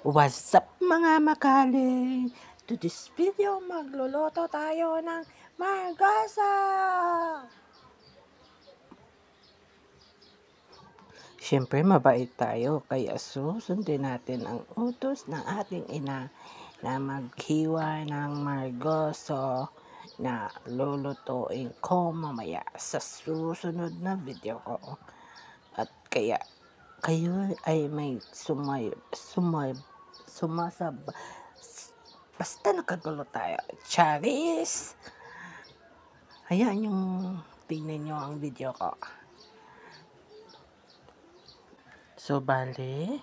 What's up mga makaling? To this video, magluluto tayo ng margasa! Siyempre mabait tayo, kaya susundin natin ang utos ng ating ina na maghiwa ng margoso na lulutuin ko mamaya sa susunod na video ko. At kaya kayo ay may basta nakagulo tayo. Charis! Hayaan yung tingnan nyo ang video ko. So, bale,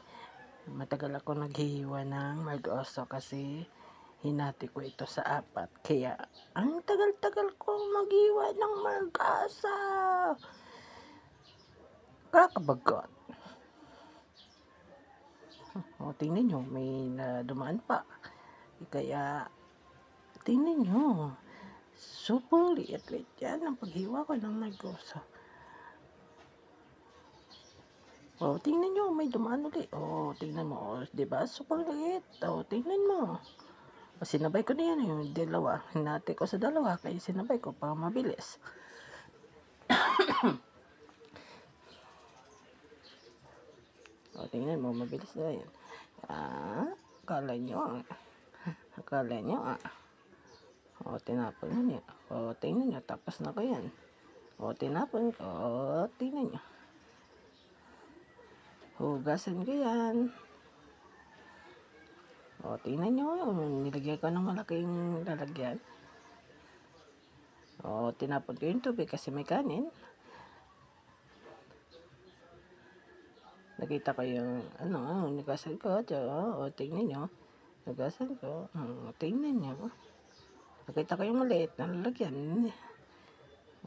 matagal ako naghihiwa ng margoso kasi hinati ko ito sa 4. Kaya, ang tagal-tagal ko maghiwa ng margasa. Kakabagot. O, tingnan nyo, may dumaan pa. Kaya, tingnan nyo. Super liit-liit yan ang paghiwa ko ng margoso. O, tingnan nyo, may dumaan ulit. O, tingnan mo. O, diba? Super liit. O, tingnan mo. O, sinabay ko na yan yung dalawa. Hinati ko sa dalawa, kaya sinabay ko para mabilis. O, tingnan mo, mabilis na yan. Akala nyo, O, tinapon nyo niya. O, tingnan nyo, tapos na ko yan. O, tinapon ko. O, tingnan nyo. Hugasan ko yan. O, tingnan nyo. Nilagay ko ng malaking lalagyan. O, tinapon ko yung tubig kasi may kanin. Nakita ko yung, nagasan ko. O, tingnan nyo. Nagasan ko. O, tingnan nyo. Nakita ko yung maliit na lalagyan.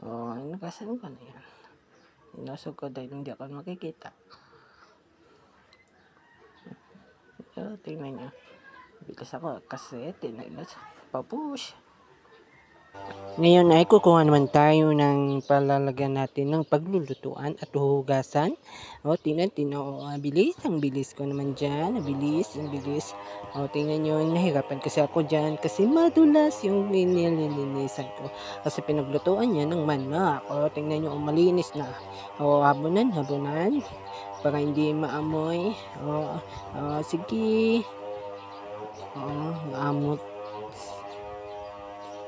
O, nagasan ko na yan. Inusog ko dahil hindi ako makikita. O, tingnan nyo. Bilis ako kasi tinilas. Papush. Ngayon ay kukuha naman tayo ng palalagyan natin ng paglulutuan at huhugasan. O, tingnan, ang bilis ko naman dyan. Ang bilis. O, tingnan nyo, nahirapan kasi ako dyan kasi madulas yung nililinisan ko. Kasi pinaglutuan niya ng manok. O, tingnan nyo, malinis na. O, habunan, para hindi maamoy. O, sige. O, maamot.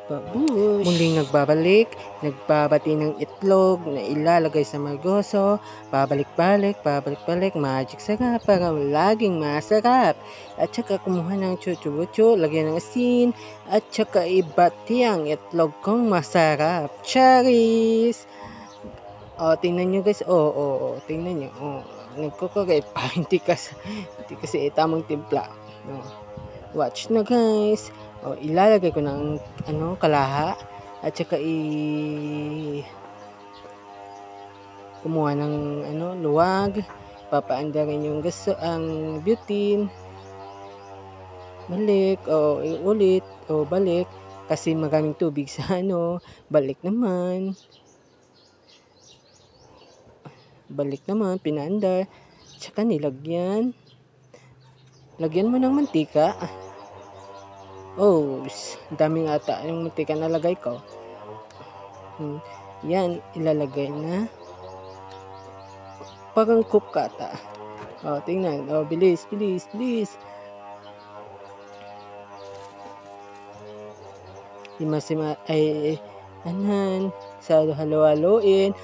Muling nagbabati ng itlog na ilalagay sa margoso, pabalik-balik, magic sarap para laging masarap. At saka kumuha ng chuchu-bucho, lagyan ng asin, at saka ibati ang itlog kong masarap. Charis! O, tingnan nyo guys, tingnan nyo, nagkukurit pa, hindi kasi tamang timpla. Watch na guys. O, ilalagay ko ng kalaha at saka kumuha ng luwag, papaandarin yung ang butane, balik balik kasi maraming tubig sa balik naman, pinaandar, tsaka lagyan mo ng mantika. Oh, daming ata yung mantika na lagay ko. Yan, ilalagay na. Parang cook ata. O, tingnan. O, bilis. Halo-haloin.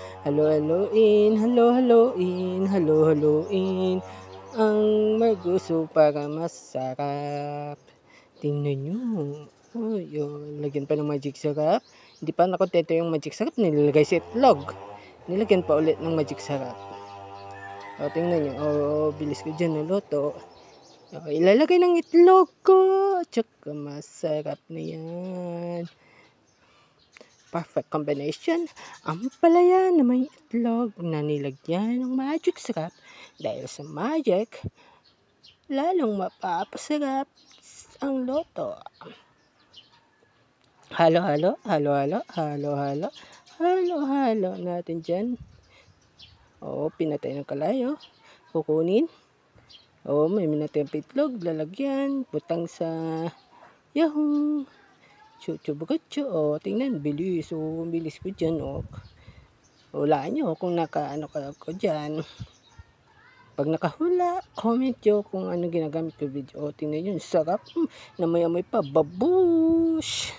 Ang margoso para masarap. Tingnan nyo. Oh, yun. Lagyan pa ng magic syrup. Hindi pa nakontento yung magic syrup. Nilalagay sa itlog. Nilagyan pa ulit ng magic syrup. O, tingnan nyo. O, bilis ko dyan nuluto. O, ilalagay ng itlog ko. Tsaka masarap na yan. Perfect combination. Ang palaya na may itlog na nilagyan ng magic syrup. Dahil sa magic, lalong mapapasarap ang loto. Halo natin dyan. O, pinatay ng kalayo. Kukunin. O, may minatayang itlog, lalagyan, putang sa yahoo. Chuchu bukatcho. O, tingnan, bilis. O, bilis ko dyan. O, wala nyo kung nakaano ka ko dyan. Pag nakahula, comment nyo kung ano ginagamit ko video. O, tingnan yun, sarap. Na may amoy pa, babush.